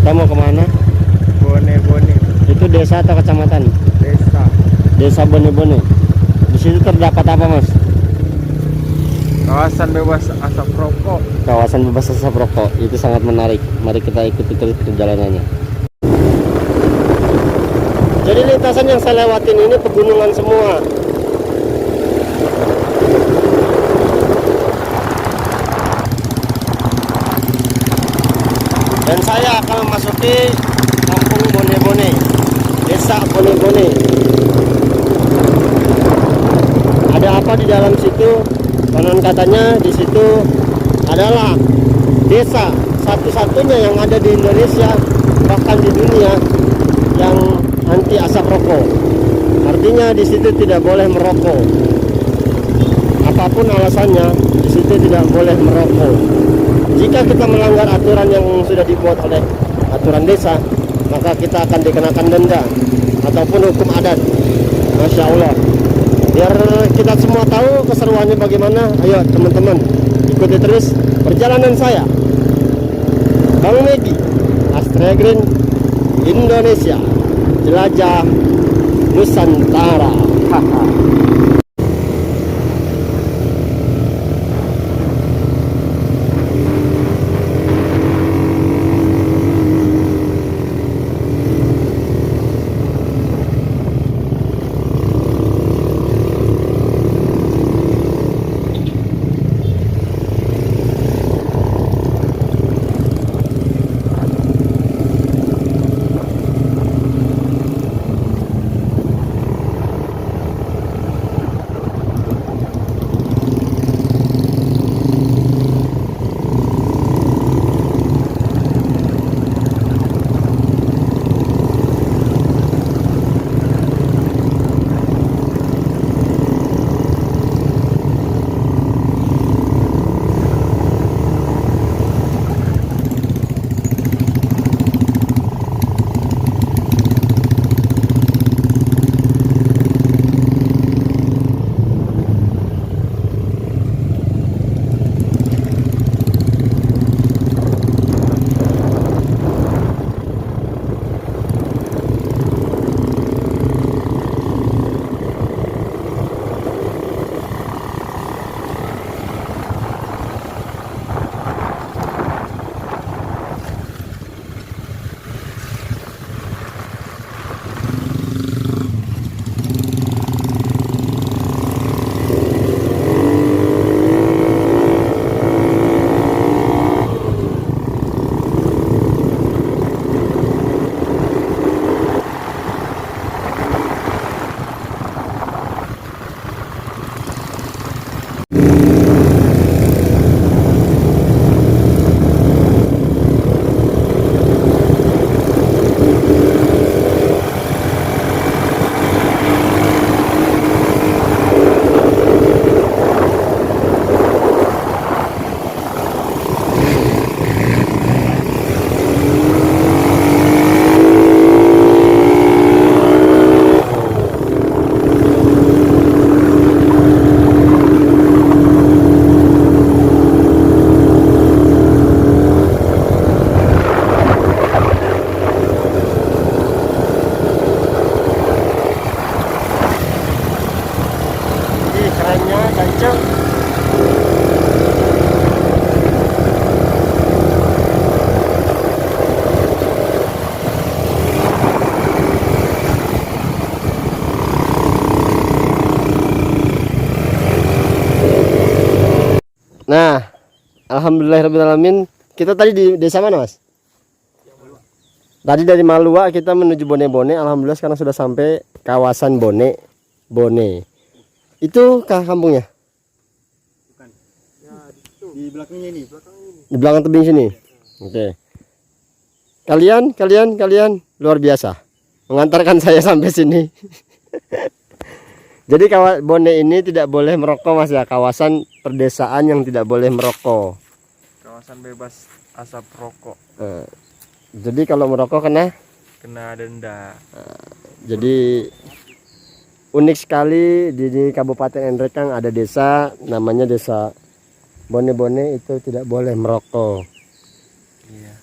Kita mau kemana? Bone-Bone. Itu desa atau kecamatan? Desa. Desa Bone-Bone. Di situ terdapat apa, Mas? Kawasan bebas asap rokok. Kawasan bebas asap rokok. Itu sangat menarik. Mari kita ikuti terus perjalanannya. Jadi lintasan yang saya lewatin ini pegunungan semua. Dan saya akan memasuki kampung Bone-Bone, desa Bone-Bone. Ada apa di dalam situ? Konon katanya di situ adalah desa satu-satunya yang ada di Indonesia, bahkan di dunia, yang anti asap rokok. Artinya di situ tidak boleh merokok. Apapun alasannya, di situ tidak boleh merokok. Jika kita melanggar aturan yang sudah dibuat oleh aturan desa, maka kita akan dikenakan denda ataupun hukum adat. Masya Allah. Biar kita semua tahu keseruannya bagaimana, ayo teman-teman ikuti terus perjalanan saya, Bang Megi, Astrea Green Indonesia, jelajah Nusantara. Haha. Nah, alhamdulillahirrahmanirrahim. Kita tadi di desa mana, Mas? Tadi dari Malua kita menuju Bone-Bone. Alhamdulillah sekarang sudah sampai kawasan Bone-Bone. Itu kah kampungnya? Bukan. Ya, di belakangnya ini, Di belakang tebing sini. Oke. Kalian luar biasa mengantarkan saya sampai sini. Jadi Bone ini tidak boleh merokok, Mas ya. Kawasan perdesaan yang tidak boleh merokok. kawasan bebas asap rokok. Jadi kalau merokok kena Denda. jadi unik sekali di Kabupaten Nrekang ada desa namanya desa Bone-Bone, itu tidak boleh merokok. Iya.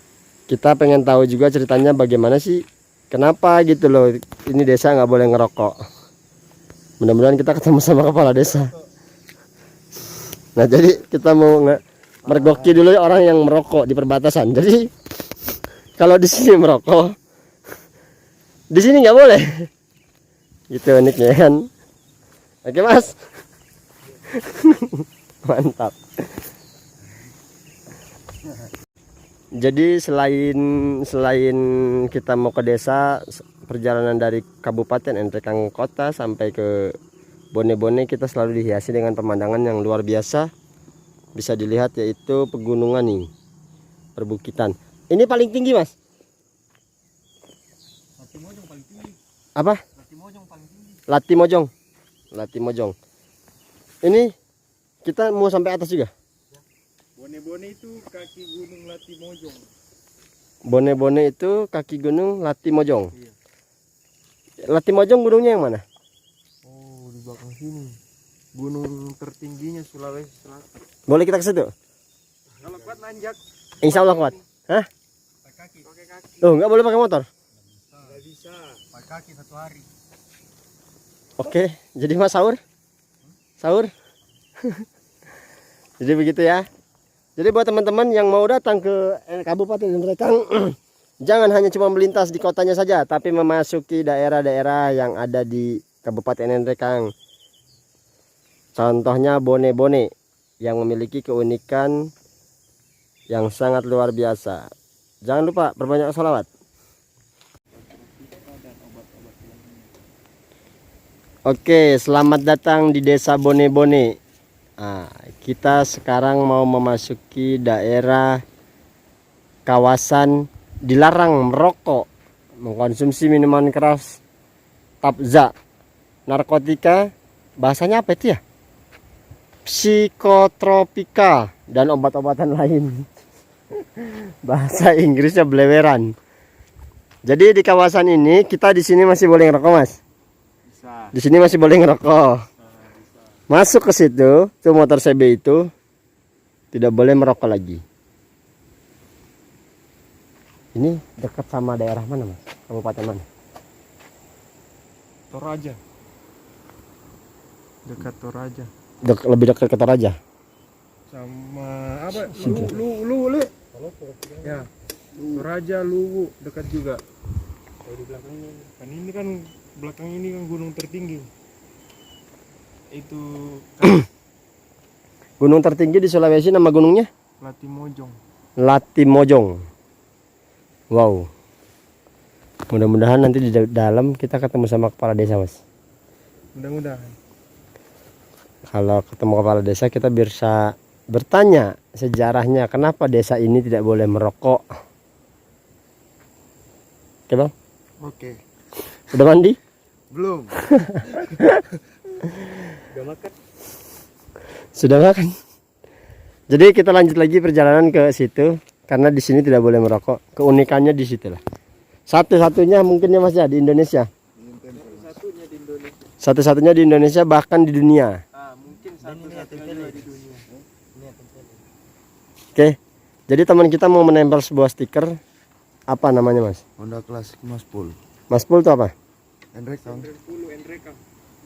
kita pengen tahu juga ceritanya bagaimana sih, kenapa gitu loh ini desa nggak boleh ngerokok. Mudah-mudahan kita ketemu sama kepala desa. Nah jadi kita mau mergoki dulu orang yang merokok di perbatasan. Jadi kalau di sini merokok, di sini nggak boleh. Gitu uniknya kan. Oke mas. Mantap. Jadi selain kita mau ke desa, perjalanan dari Kabupaten Nrekang Kota sampai ke Bone-Bone kita selalu dihiasi dengan pemandangan yang luar biasa. Bisa dilihat yaitu pegunungan nih, perbukitan. Ini paling tinggi mas? Latimojong paling tinggi. Apa? Latimojong paling tinggi. Latimojong. Latimojong. Ini kita mau sampai atas juga? Bone-Bone itu kaki gunung Latimojong. Bone-Bone itu kaki gunung Latimojong. Iya. Latimojong gunungnya yang mana? Oh, di belakang sini. Gunung tertingginya Sulawesi Selatan. Boleh kita ke situ? Kalau kuat nanjak. Insya Allah kuat. Hah? Pakai kaki. Pakai kaki. Tuh nggak boleh pakai motor? Nggak bisa. Pakai kaki 1 hari. Oke, jadi mas sahur? Sahur? Jadi begitu ya. Jadi buat teman-teman yang mau datang ke Kabupaten Nrekang, jangan hanya cuma melintas di kotanya saja, tapi memasuki daerah-daerah yang ada di Kabupaten Nrekang. Contohnya Bone-Bone yang memiliki keunikan yang sangat luar biasa. Jangan lupa perbanyak sholawat. Oke, selamat datang di desa Bone-Bone. Nah, kita sekarang mau memasuki daerah kawasan dilarang merokok, mengkonsumsi minuman keras, tabza, narkotika, bahasanya apa itu ya? Psikotropika dan obat-obatan lain. Bahasa Inggrisnya beleweran. Jadi di kawasan ini kita di sini masih boleh ngerokok, Mas. Bisa. Di sini masih boleh ngerokok. Masuk ke situ, tuh motor CB itu tidak boleh merokok lagi. Ini dekat sama daerah mana, Mas? Kabupaten mana? Toraja. Dekat Toraja. Lebih dekat ke Toraja. Sama apa? Lu. Ya. Toraja, Luwu, dekat juga. Kalau di belakang ini kan belakang ini kan gunung tertinggi. Itu Gunung tertinggi di Sulawesi nama gunungnya? Latimojong. Latimojong. Wow. Mudah-mudahan nanti di dalam kita ketemu sama kepala desa, Mas. Mudah-mudahan. Kalau ketemu kepala desa kita bisa bertanya sejarahnya kenapa desa ini tidak boleh merokok. Oke, Bang? Oke. Udah mandi? Belum. Udah makan? Sudah makan. Jadi kita lanjut lagi perjalanan ke situ karena di sini tidak boleh merokok. Keunikannya di situ lah. Satu-satunya mungkin ya Mas ya di Indonesia. Satu-satunya di Indonesia. Satu-satunya di Indonesia bahkan di dunia. Mungkin satu-satunya di dunia. Oke. Jadi teman kita mau menempel sebuah stiker. Apa namanya, Mas? Honda Classic Maspul. Maspul itu apa? Nrekang.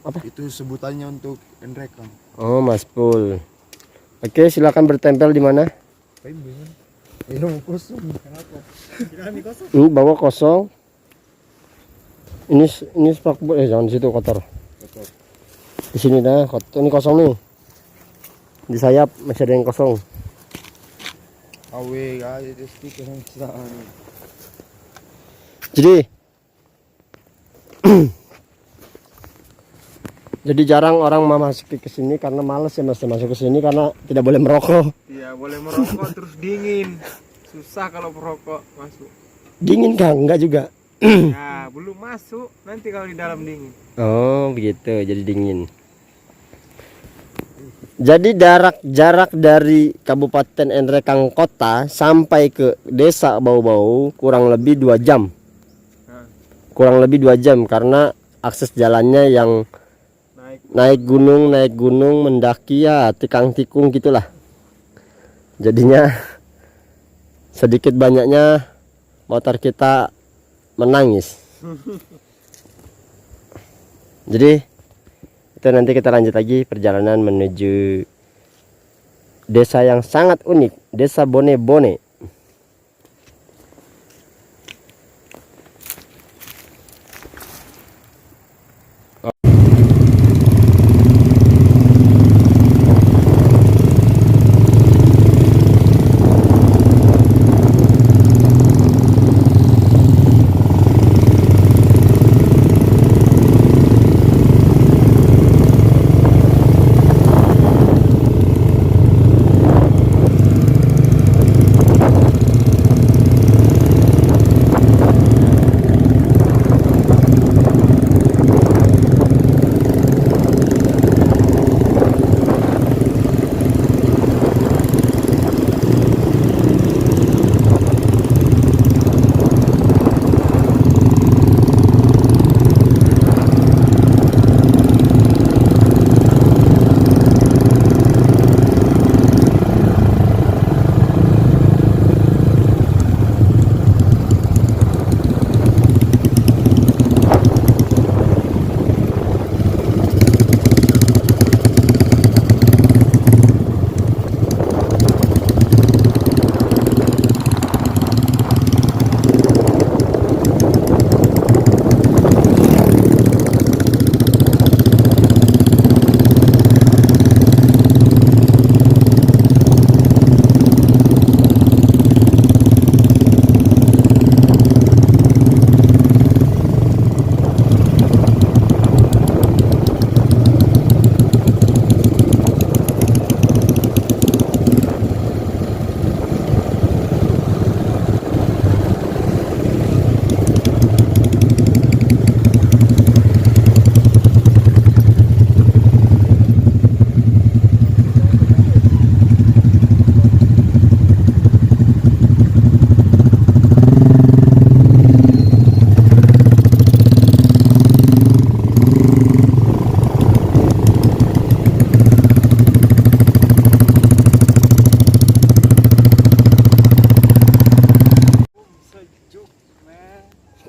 Apa? Itu sebutannya untuk Nrekang. Oh, Maspul. Oke, silakan bertempel di mana? Minum kosong. Bawa kosong. Ini spakbor jangan di situ kotor. Di sini dah kotor. Ini kosong nih. Di sayap masih ada yang kosong. Awe aja di stiker yang kesalahan. Jadi jarang orang memasuki ke sini karena males ya Mas masuk ke sini karena tidak boleh merokok. Iya, boleh merokok terus dingin. Susah kalau merokok masuk. Dingin Kang? Enggak juga. Nah, belum masuk, nanti kalau di dalam dingin. Oh, begitu. Jadi dingin. Jadi jarak dari Kabupaten Nrekang Kota sampai ke desa Bau-Bau kurang lebih 2 jam. Kurang lebih 2 jam karena akses jalannya yang naik gunung mendaki ya tikang-tikung gitulah. Jadinya sedikit banyaknya motor kita menangis. Jadi itu nanti kita lanjut lagi perjalanan menuju desa yang sangat unik, Desa Bone Bone.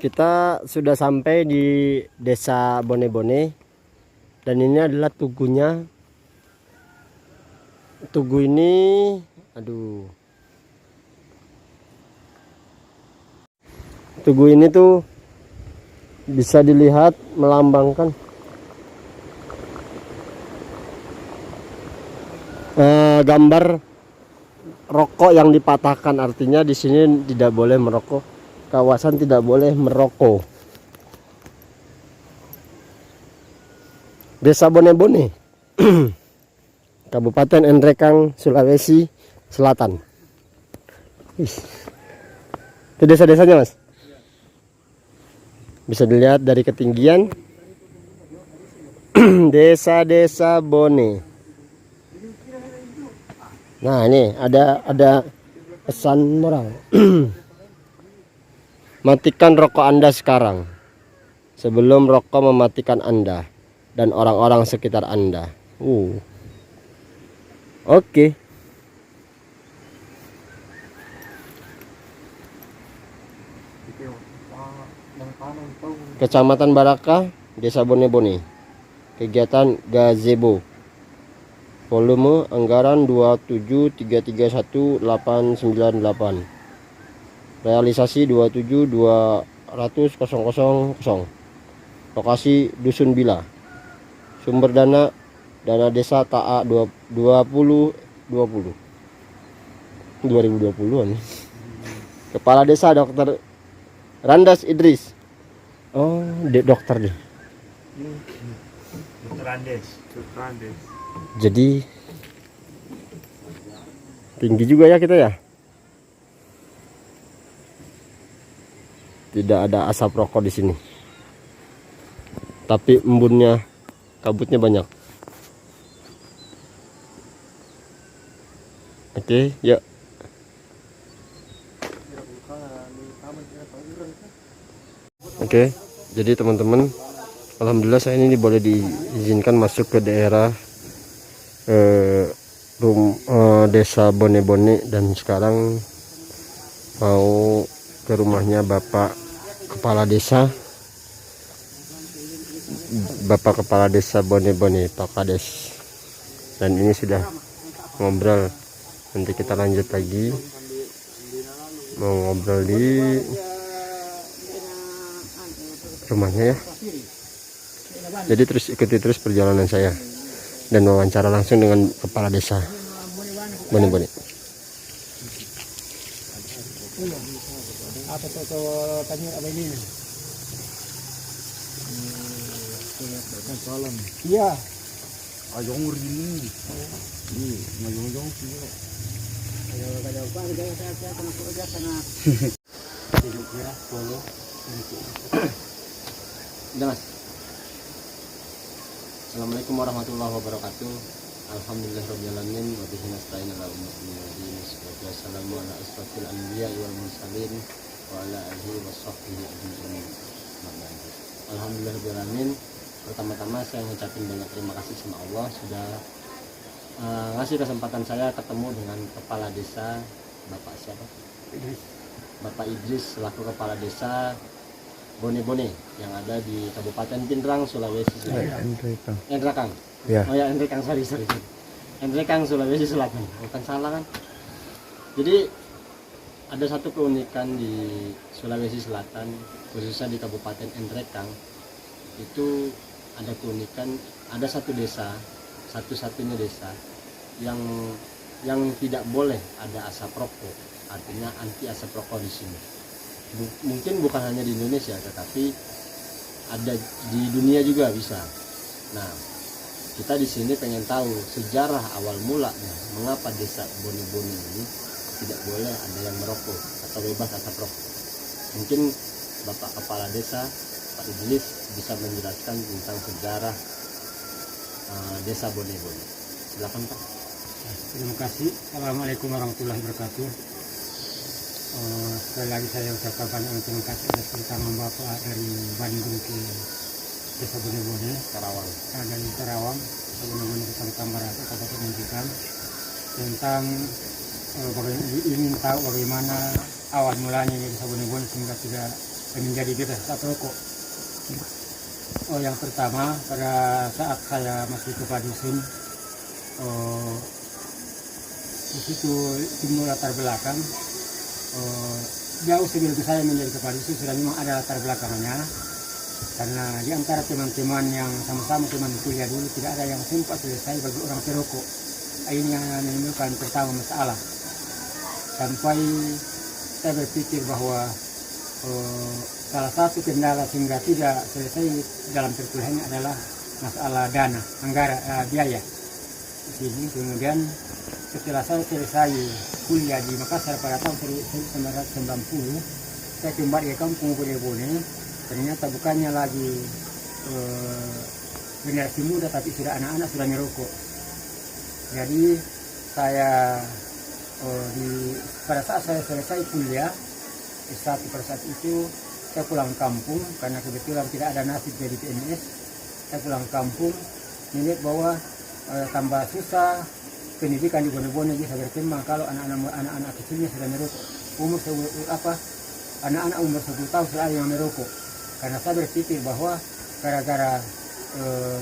Kita sudah sampai di Desa Bone Bone dan ini adalah tugunya. Tugu ini, aduh, tugu ini tuh bisa dilihat melambangkan gambar rokok yang dipatahkan. Artinya di sini tidak boleh merokok. Kawasan tidak boleh merokok. Desa Bone Bone, Kabupaten Nrekang, Sulawesi Selatan. Itu desa-desanya, Mas. Bisa dilihat dari ketinggian. Desa-desa Bone. Nah, ini ada pesan moral. Matikan rokok Anda sekarang, sebelum rokok mematikan Anda dan orang-orang sekitar Anda. Oke. Kecamatan Baraka, Desa Bone Bone. Kegiatan gazebo. Volume anggaran 27331.898. Realisasi 27.200.000. Lokasi Dusun Bila. Sumber dana desa TA 2020-an. Kepala Desa Dr. Randas Idris. Oh, dokter deh. Dr. Andes. Jadi tinggi juga ya kita ya. Tidak ada asap rokok di sini. Tapi embunnya, kabutnya banyak. Oke, yuk. Oke, jadi teman-teman, alhamdulillah saya ini boleh diizinkan masuk ke daerah Desa Bone Bone, dan sekarang mau ke rumahnya Kepala Desa Bapak Kepala Desa Bone-Bone, Pak Kades. Dan ini sudah ngobrol. Nanti kita lanjut lagi mau ngobrol di rumahnya ya. Jadi terus ikuti terus perjalanan saya dan wawancara langsung dengan Kepala Desa Bone-Bone. Apa tuh tanya apa ini? Salam. Iya. Ayong rini. Ini ngayong sini. Kalau Pak saya kena kerja karena hidup ya, polo. Udah Mas. Assalamualaikum warahmatullahi wabarakatuh. Alhamdulillahirrahmanirrahim. Wa bihi nasta'in ala ummatin nabiyyin. Wassalamu ala asrafil anbiya wal mursalin wa ala alihi wa sahbihi ajma'in. Alhamdulillahirrahmanirrahim. Pertama-tama saya mengucapkan banyak terima kasih sama Allah sudah ngasih kesempatan saya ketemu dengan Kepala Desa Bapak siapa? Bapak Idris selaku Kepala Desa Bone-Bone yang ada di Kabupaten Pindrang, Sulawesi Selatan. Endrekang. Ya. Oh ya, Endrekang, sorry. Endrekang, Sulawesi Selatan. Bukan salah kan? Jadi ada satu keunikan di Sulawesi Selatan, khususnya di Kabupaten Endrekang. Itu ada keunikan, ada satu desa, satu-satunya desa yang tidak boleh ada asap rokok, artinya anti asap rokok di sini. Mungkin bukan hanya di Indonesia, tetapi ada di dunia juga bisa. Nah, kita di sini pengen tahu sejarah awal mulanya mengapa desa Bone-Bone ini tidak boleh ada yang merokok atau bebas asap rokok. Mungkin Bapak Kepala Desa Pak Idris bisa menjelaskan tentang sejarah Desa Bone-Bone. Silakan Pak. Terima kasih. Assalamualaikum warahmatullahi wabarakatuh. Sekali lagi saya ucapkan banyak terima kasih atas kedatangan Bapak dari Bandung ke Desa Bone-Bone, Karawang. dari Karawang, Desa Bone-Bone Kecamatan Barata, Kabupaten Majikan, tentang ingin tahu bagaimana awal mulanya Desa Bone-Bone sehingga tidak menjadi bebas asap rokok. Yang pertama pada saat saya masih ke Padusun, di situ timur latar belakang, jauh sebelum saya menjadi kepala dusun sudah memang ada latar belakangnya, karena di antara teman-teman yang sama-sama teman kuliah dulu tidak ada yang sempat selesai bagi orang perokok. Akhirnya menimbulkan pertama masalah, sampai saya berpikir bahwa salah satu kendala sehingga tidak selesai dalam perkuliahannya adalah masalah dana, anggaran, biaya. Di sini kemudian setelah saya selesai kuliah di Makassar pada tahun 1990, saya kembali ke kampung Bone-Bone. Ternyata bukannya lagi generasi muda, tapi sudah anak-anak sudah merokok. Jadi saya pada saat saya selesai kuliah S1 pada saat itu, saya pulang kampung karena kebetulan tidak ada nasib jadi PNS. Saya pulang kampung melihat bahwa tambah susah pendidikan di Bone-Bone bisa berkembang kalau anak-anak kecilnya sudah merokok. Anak-anak umur 10 tahun sudah ada yang merokok. Karena saya berpikir bahwa gara-gara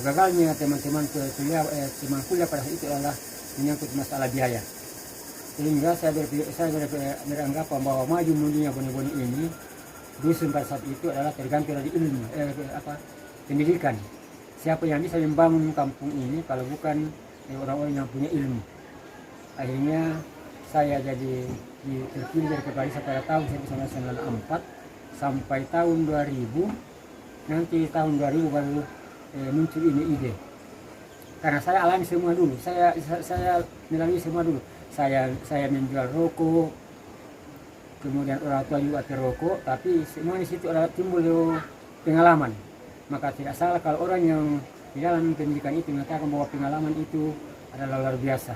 gagalnya teman-teman kuliah pada saat itu adalah menyangkut masalah biaya. Sehingga saya beranggap bahwa maju munculnya Bone-Bone ini dusun pada saat itu adalah tergantung dari ilmu, pendidikan. Siapa yang bisa membangun kampung ini kalau bukan orang-orang yang punya ilmu. Akhirnya saya jadi terpilih dari kepala desa pada tahun 1994 sampai tahun 2000. Nanti tahun 2000 baru muncul ini ide. Karena saya alami semua dulu, saya melalui semua dulu. Saya menjual rokok, kemudian orang tua juga perokok, tapi semua di situ adalah timbul pengalaman. Maka tidak salah kalau orang yang di dalam pendidikan itu mengatakan bahwa pengalaman itu adalah luar biasa.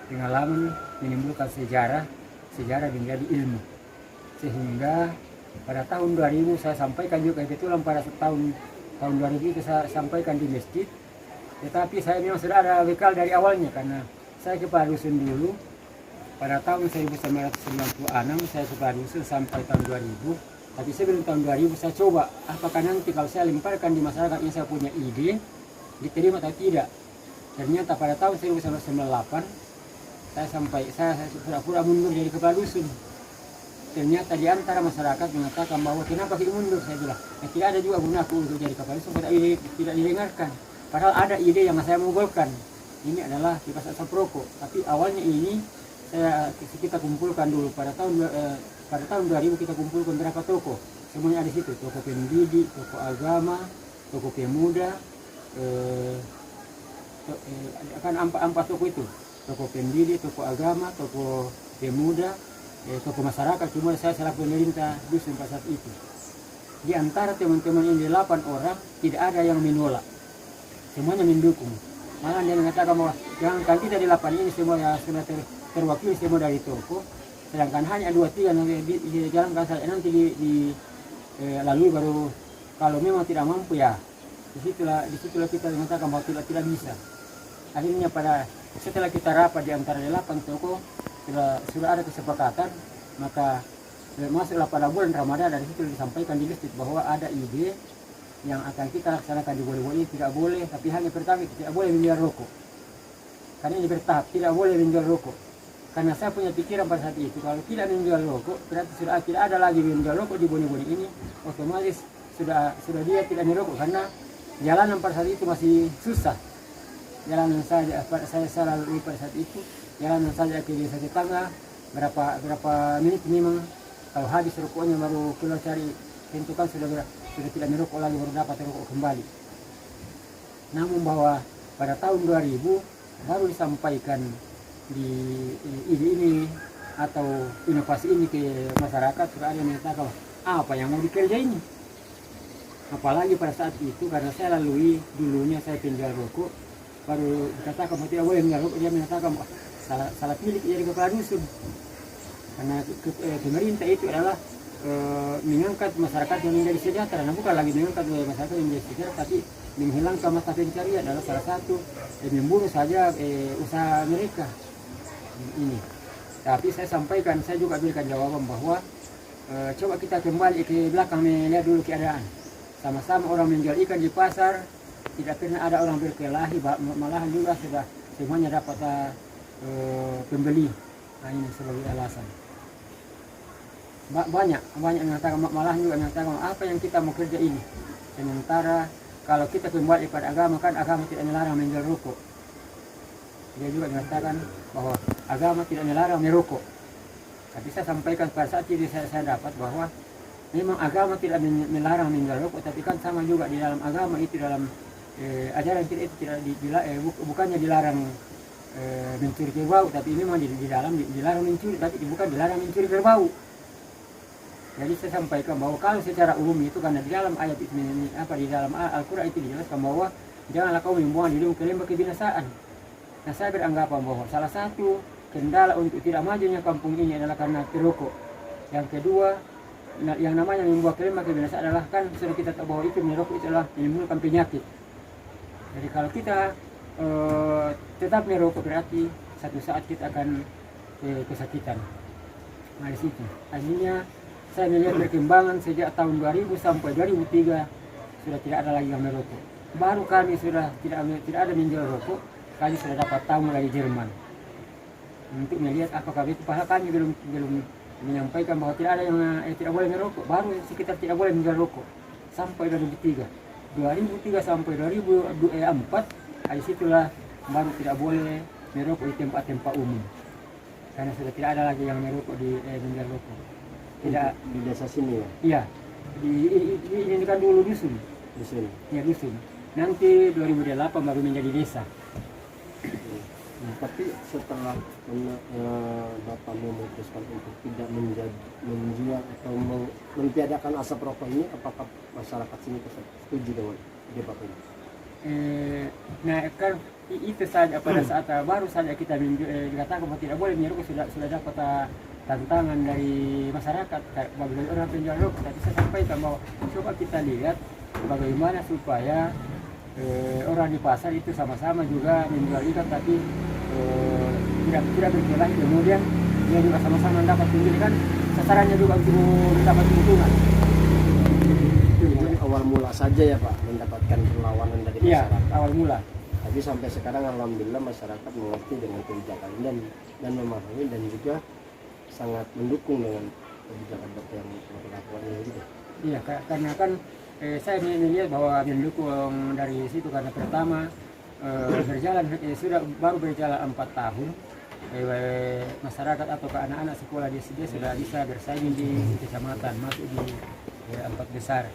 Pengalaman menimbulkan sejarah menjadi ilmu. Sehingga pada tahun 2000 saya sampaikan juga, kebetulan pada tahun 2000 itu saya sampaikan di masjid. Tetapi saya memang sudah ada bekal dari awalnya, karena saya kepala dusun dulu, pada tahun 1996 saya setelah dusun sampai tahun 2000. Tapi sebelum tahun 2000 saya coba apakah nanti kalau saya lemparkan di masyarakat yang saya punya ide diterima atau tidak. Ternyata pada tahun 1998 saya pura-pura mundur dari kepala dusun. Ternyata di antara masyarakat mengatakan bahwa kenapa kita mundur, saya bilang tidak ada juga gunaku untuk jadi kepala dusun, tidak didengarkan. Padahal ada ide yang saya mau golkan. Ini adalah kipas asap rokok. Tapi awalnya ini kita kumpulkan dulu pada tahun 2000 kita kumpulkan berapa toko. Semuanya ada di situ, toko pendidik, toko agama, toko pemuda, akan empat toko itu. Toko pendidik, toko agama, toko pemuda, toko masyarakat. Cuma saya selaku pemerintah dusun pada saat itu. Di antara teman-teman ini 8 orang tidak ada yang menolak, semuanya mendukung. Malah dia mengatakan bahwa jangan kita di 8 ini semua ya sudah terwakili semua dari toko, sedangkan hanya 2-3 di jalankan saja, nanti lalu baru kalau memang tidak mampu ya disitulah kita mengatakan bahwa tidak bisa. Akhirnya setelah kita rapat di antara 8 toko sudah ada kesepakatan, maka masuklah pada bulan Ramadan, dari situ disampaikan di masjid bahwa ada ide yang akan kita laksanakan di boleh-boleh tidak boleh, tapi hanya pertama tidak boleh menjual rokok. Karena ini bertahap, tidak boleh menjual rokok. Karena saya punya pikiran pada saat itu, kalau tidak menjual rokok, berarti sudah tidak ada lagi menjual rokok di boni-boni ini, otomatis sudah dia tidak merokok, karena jalanan pada saat itu masih susah. Jalanan saja, saya selalu pada saat itu, jalanan saja ke desa tetangga, berapa menit memang, kalau habis rokoknya baru keluar cari pintu kan sudah tidak merokok lagi, baru dapat rokok kembali. Namun bahwa pada tahun 2000 baru disampaikan di ide ini atau inovasi ini ke masyarakat, sudah ada yang mengatakan apa yang mau dikerja ini. Apalagi pada saat itu karena saya lalui dulunya saya penjual rokok, baru dikatakan bahwa tidak boleh menjual rokok, dia mengatakan salah pilih jadi kepala dusun. Karena pemerintah itu adalah mengangkat masyarakat yang menjadi sejahtera, nah bukan lagi mengangkat masyarakat yang menjadi sejahtera, tapi menghilangkan mata pencarian adalah salah satu membunuh saja usaha mereka ini. Tapi saya sampaikan, saya juga berikan jawaban bahwa coba kita kembali ke belakang melihat dulu keadaan. Sama-sama orang menjual ikan di pasar, tidak pernah ada orang berkelahi, malahan juga sudah semuanya dapat pembeli. Nah, ini sebagai alasan. Banyak mengatakan, malahan juga mengatakan apa yang kita mau kerja ini. Sementara kalau kita kembali pada agama, kan agama tidak melarang menjual rokok. Dia juga mengatakan bahwa agama tidak melarang merokok. Tapi saya sampaikan pada saat itu saya dapat bahwa memang agama tidak melarang menjual rokok, tapi kan sama juga di dalam agama itu, dalam ajaran kita itu bukannya dilarang mencuri kerbau, tapi memang dilarang mencuri, tapi bukan dilarang mencuri kerbau. Jadi saya sampaikan bahwa kalau secara umum itu, karena di dalam ayat itu di dalam Al-Quran itu dijelaskan bahwa janganlah kau membuang dirimu ke lembah kebinasaan. Nah, saya beranggapan bahwa salah satu kendala untuk tidak majunya kampung ini adalah karena perokok. Yang kedua, yang namanya membuang ke lembah kebinasaan adalah kan sudah kita tahu bahwa itu merokok itu adalah menimbulkan penyakit. Jadi kalau kita tetap merokok berarti satu saat kita akan kesakitan. Nah, di situ akhirnya saya melihat perkembangan sejak tahun 2000 sampai 2003 sudah tidak ada lagi yang merokok. Baru kami sudah tidak ada menjual rokok, kami sudah dapat tamu dari Jerman untuk melihat apakah itu. Padahal kami belum menyampaikan bahwa tidak ada yang tidak boleh merokok. Baru sekitar tidak boleh menjual rokok sampai 2003 sampai 2004. Dari situlah baru tidak boleh merokok di tempat-tempat umum, karena sudah tidak ada lagi yang merokok di menjual rokok. Tidak di desa sini ya? Iya, ini kan dulu dusun. Ya, dusun. Nanti 2008 baru menjadi desa. Tapi setelah Bapak memutuskan untuk tidak menjual atau mentiadakan asap rokok ini, apakah masyarakat sini setuju dengan ide Bapak ini? Nah, kan itu saja pada saat baru saja kita dikatakan bahwa tidak boleh merokok, sudah dapat tantangan dari masyarakat bagi orang penjual rokok. Tapi saya sampaikan bahwa coba kita lihat bagaimana supaya orang di pasar itu sama-sama juga menjual ikan, tapi tidak berkelahi. Kemudian dia juga sama-sama mendapat keuntungan kan, sasarannya juga untuk mendapat keuntungan. Itu awal mula saja ya Pak mendapatkan perlawanan dari Iya, masyarakat. awal mula. Tapi sampai sekarang alhamdulillah masyarakat mengerti dengan kebijakan ini dan memahami dan juga sangat mendukung dengan kebijakan Bapak yang Bapak lakukan ini gitu. Iya, karena kan saya melihat bahwa mendukung dari situ karena pertama berjalan sudah baru berjalan 4 tahun. Masyarakat atau anak-anak sekolah di sini sudah bisa bersaing di kecamatan, masuk di 4 besar.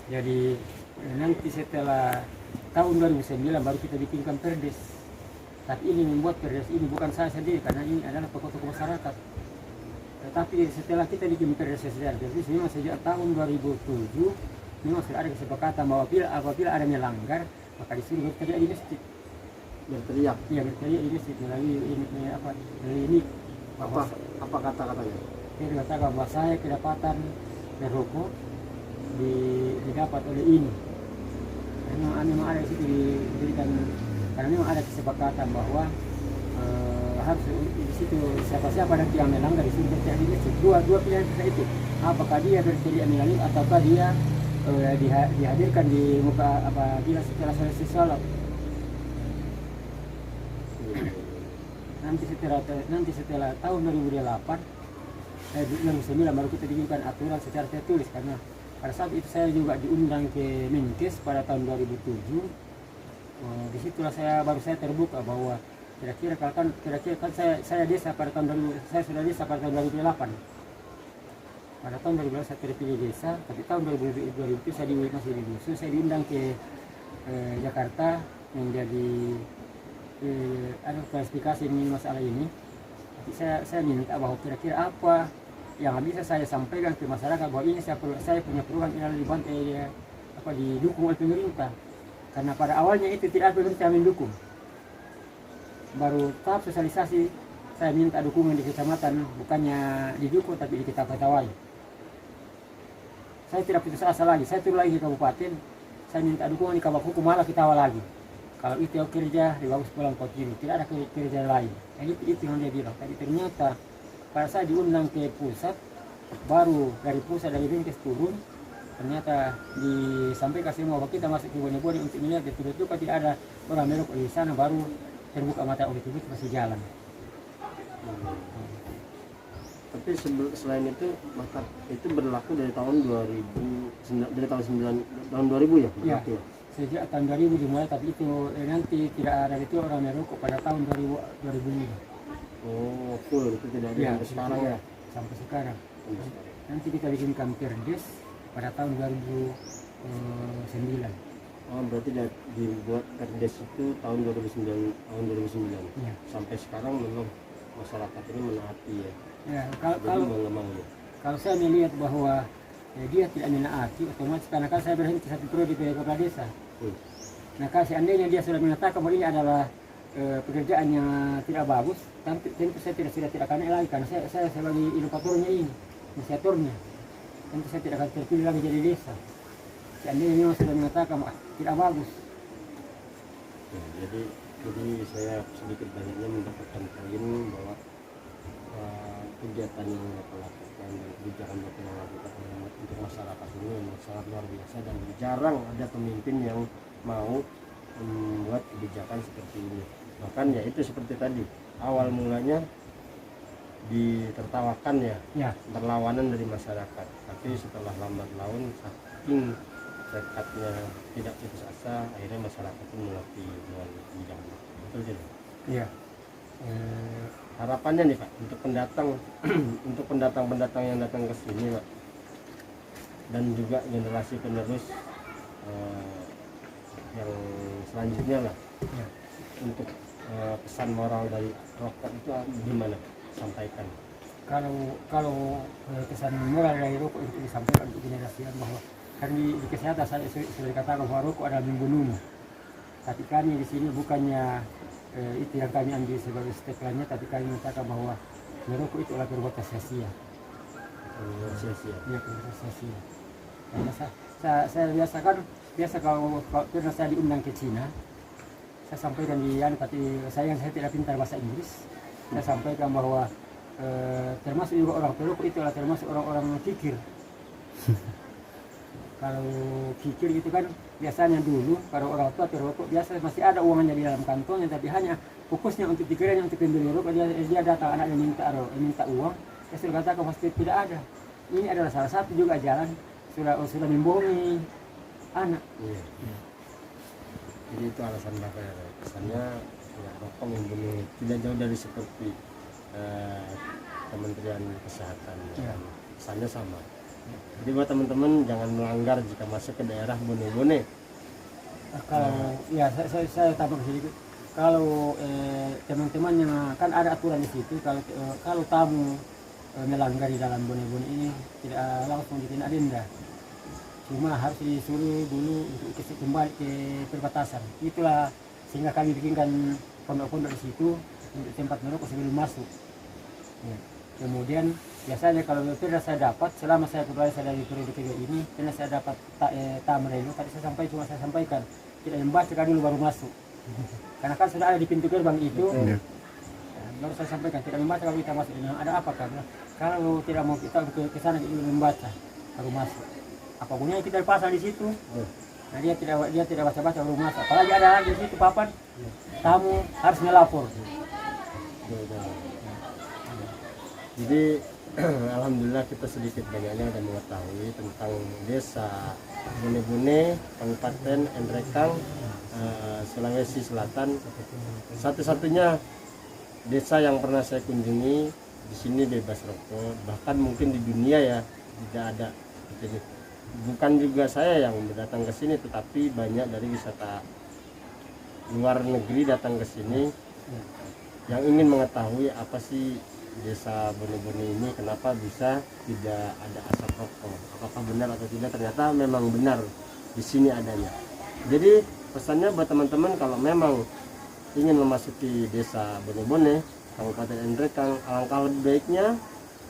Jadi nanti setelah tahun 2009 baru kita bikinkan perdes. Tapi ini membuat perdes ini bukan saya sendiri karena ini adalah tokoh-tokoh masyarakat. Tetapi setelah kita bikin perdes secara perdes memang sejak tahun 2007 memang sudah ada kesepakatan bahwa apabila ada melanggar maka disuruh berteriak di masjid. Berteriak. Iya, berteriak di masjid melalui ini Apa kata-katanya? Dia katakan bahwa saya kedapatan merokok didapat oleh ini. Memang ada di situ diberikan karena memang ada kesepakatan bahwa harus di situ siapa-siapa nanti yang melanggar disuruh berteriak di masjid. Dua pilihan kita itu. Apakah dia berteriak melalui ataukah dia dihadirkan di muka apabila setelah selesai sholat. Nanti setelah tahun 2009 baru kita bikinkan aturan secara tertulis karena pada saat itu saya juga diundang ke Menkes pada tahun 2007. Disitulah saya terbuka bahwa kira-kira kan saya desa pada tahun 2000, saya sudah desa pada tahun 2008. Pada tahun 2008 saya terpilih desa, tapi tahun 2007 saya masih di dusun, saya diundang ke Jakarta menjadi ada klarifikasi mengenai masalah ini. Tapi saya minta bahwa kira-kira apa yang bisa saya sampaikan ke masyarakat bahwa ini saya punya perubahan yang dibantai didukung oleh pemerintah. Karena pada awalnya itu tidak ada pemerintah yang mendukung. Baru tahap sosialisasi saya minta dukungan di kecamatan, bukannya didukung tapi diketahui. Saya tidak putus asa lagi, saya turun lagi ke kabupaten, saya minta dukungan di kabak hukum malah ketawa lagi. Kalau itu kerja, dibagus pulang continue, tidak ada kerja lain. Itu yang dia bilang. Tapi ternyata pada saya diundang ke pusat, baru dari pusat dari Menkes turun, ternyata disampaikan semua bahwa kita masuk ke Bone-Bone untuk melihat betul-betul tidak ada orang merokok di sana, baru terbuka mata oleh tubuh masih jalan. Tapi selain itu maka itu berlaku dari tahun 2000 tahun 2000 ya? Iya. Sejak tahun 2000 dimulai, tapi itu nanti tidak ada itu orang merokok pada tahun 2005. Oh, full itu tidak ada sampai sekarang ya? Sampai sekarang. Nanti kita bikinkan perdes pada tahun 2009. Oh, berarti dibuat perdes itu tahun 2009. Ya. Sampai sekarang memang masyarakat ini menaati ya. Ya, kalau saya melihat bahwa dia tidak menaati, otomatis karena kan saya berhenti satu periode di kepala desa. Nah, kalau seandainya dia sudah mengatakan bahwa ini adalah pekerjaan yang tidak bagus, tentu saya tidak akan lagi karena saya sebagai inovatornya ini, inisiatornya. Tentu saya tidak akan terpilih lagi jadi desa. Seandainya memang sudah mengatakan tidak bagus. Ya, jadi saya sedikit banyaknya mendapatkan poin bahwa kegiatan yang Bapak lakukan dan kebijakan Bapak yang lakukan untuk masyarakat ini memang sangat luar biasa dan jarang ada pemimpin yang mau membuat kebijakan seperti ini. Bahkan ya itu seperti tadi awal mulanya ditertawakan ya. Perlawanan dari masyarakat, tapi setelah lambat laun saking tekadnya tidak putus asa, akhirnya masyarakat itu mengerti dengan kebijakan. Betul tidak? Iya. Harapannya nih Pak untuk pendatang yang datang ke sini Pak, dan juga generasi penerus yang selanjutnya lah Ya. untuk pesan moral dari rokok itu gimana sampaikan? Kalau pesan moral dari rokok itu disampaikan untuk generasi yang bahwa kan di kesehatan saya sudah dikatakan bahwa rokok adalah membunuhmu. Tapi kami di sini bukannya itu yang kami ambil sebagai stepnya, tapi kami mengatakan bahwa merokok itu adalah perbuatan sia-sia. Sia-sia. Iya, perbuatan sia-sia. Karena saya biasa kalau pernah saya diundang ke Cina, saya sampaikan tapi saya tidak pintar bahasa Inggris. Saya sampaikan bahwa termasuk juga orang perokok itu adalah termasuk orang-orang kikir. Kalau kikir itu kan biasanya dulu kalau orang tua perokok biasa masih ada uangnya di dalam kantongnya, tapi hanya fokusnya untuk pikirannya untuk pembeli rokok, dia datang anaknya minta uang, saya sudah katakan pasti tidak ada. Ini adalah salah satu juga jalan sudah membohongi anak. Iya. Jadi itu alasan Bapak ya, kesannya ya, rokok membunuh, tidak jauh dari seperti Kementerian Kesehatan ya. Kesannya sama. Jadi buat teman-teman jangan melanggar jika masuk ke daerah Bone-Bone. Kalau ya saya tambah sedikit. Kalau teman-teman yang kan ada aturan di situ, kalau tamu melanggar di dalam Bone-Bone ini tidak langsung ditindak denda. Cuma harus disuruh dulu untuk kembali ke perbatasan. Itulah sehingga kami bikinkan pondok-pondok di situ untuk tempat merokok sebelum masuk. Ya. Kemudian biasanya kalau pernah saya dapat selama saya berada dari periode kedua ini, pernah saya dapat tamerelo. Tadi saya sampaikan tidak membaca dulu baru masuk. Karena kan sudah ada di pintu gerbang itu. Baru saya sampaikan tidak membaca kalau kita masuk. Ada apa karena kalau tidak mau kita ke sana dulu membaca baru masuk. Apapun yang kita pasang di situ, nah dia tidak baca-baca baru masuk. Apalagi ada lagi di situ papan tamu harus melapor. Jadi alhamdulillah kita sedikit banyaknya sudah mengetahui tentang desa Bone-Bone, Kabupaten Endrekang, Sulawesi Selatan. Satu-satunya desa yang pernah saya kunjungi di sini bebas rokok, bahkan mungkin di dunia ya tidak ada. Jadi, bukan juga saya yang datang ke sini, tetapi banyak dari wisata luar negeri datang ke sini yang ingin mengetahui apa sih desa Bone-Bone ini, kenapa bisa tidak ada asap rokok, apakah benar atau tidak. Ternyata memang benar di sini adanya. Jadi pesannya buat teman-teman, kalau memang ingin memasuki desa Bone-Bone, Kabupaten Endrekang, alangkah lebih baiknya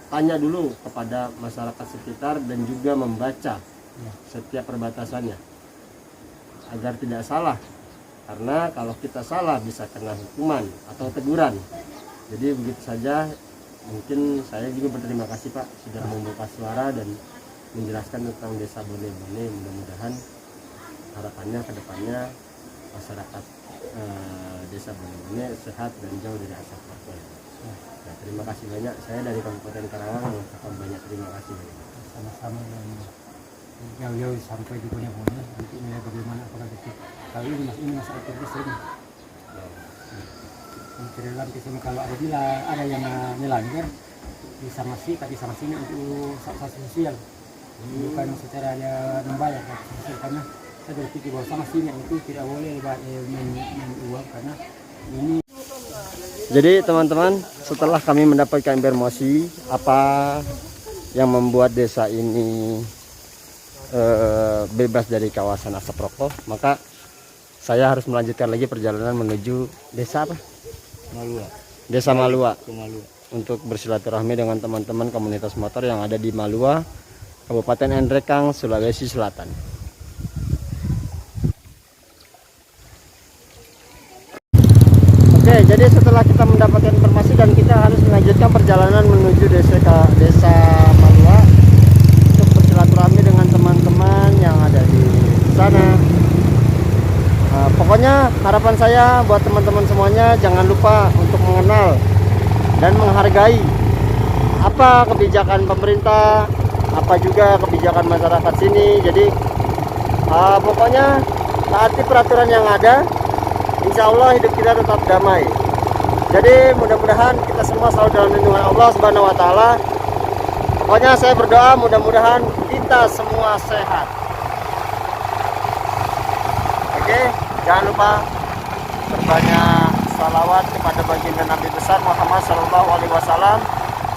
tanya dulu kepada masyarakat sekitar dan juga membaca setiap perbatasannya agar tidak salah, karena kalau kita salah bisa kena hukuman atau teguran. Jadi begitu saja. Mungkin saya juga berterima kasih Pak sudah membuka suara dan menjelaskan tentang desa Bone-Bone. Mudah-mudahan harapannya ke depannya masyarakat desa Bone-Bone sehat dan jauh dari asap rokok. Nah, terima kasih banyak. Saya dari Kabupaten Karawang mengucapkan banyak terima kasih. Sama-sama jauh-jauh sampai di Bone-Bone untuk melihat bagaimana apakah itu. Kalau ini masalah teknis ini. Dalam kisah kalau apabila ada yang melanggar disanksi, tapi sanksinya untuk sanksi sosial, bukan secara dia membayar karena saya berpikir bahwa sanksinya itu tidak boleh uang karena ini. Jadi teman-teman, setelah kami mendapatkan informasi apa yang membuat desa ini bebas dari kawasan asap rokok, maka saya harus melanjutkan lagi perjalanan menuju desa apa? Malua. Desa Malua Ke Malua. untuk bersilaturahmi dengan teman-teman komunitas motor yang ada di Malua, Kabupaten Endrekang, Sulawesi Selatan. Oke, jadi setelah kita mendapatkan informasi dan kita harus melanjutkan perjalanan menuju desa Malua untuk bersilaturahmi dengan teman-teman yang ada di sana. Pokoknya harapan saya buat teman-teman semuanya, jangan lupa untuk mengenal dan menghargai apa kebijakan pemerintah, apa juga kebijakan masyarakat sini. Jadi pokoknya taati peraturan yang ada, insya Allah hidup kita tetap damai. Jadi mudah-mudahan kita semua selalu dalam lindungan Allah Subhanahu wa Ta'ala. Pokoknya saya berdoa mudah-mudahan kita semua sehat. Oke. Jangan lupa berbanyak salawat kepada baginda Nabi besar Muhammad SAW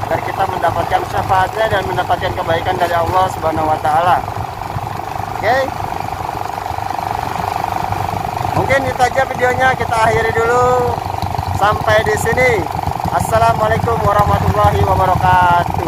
agar kita mendapatkan syafaatnya dan mendapatkan kebaikan dari Allah Subhanahu wa Ta'ala. Oke. Mungkin itu aja videonya, kita akhiri dulu sampai di sini. Assalamualaikum warahmatullahi wabarakatuh.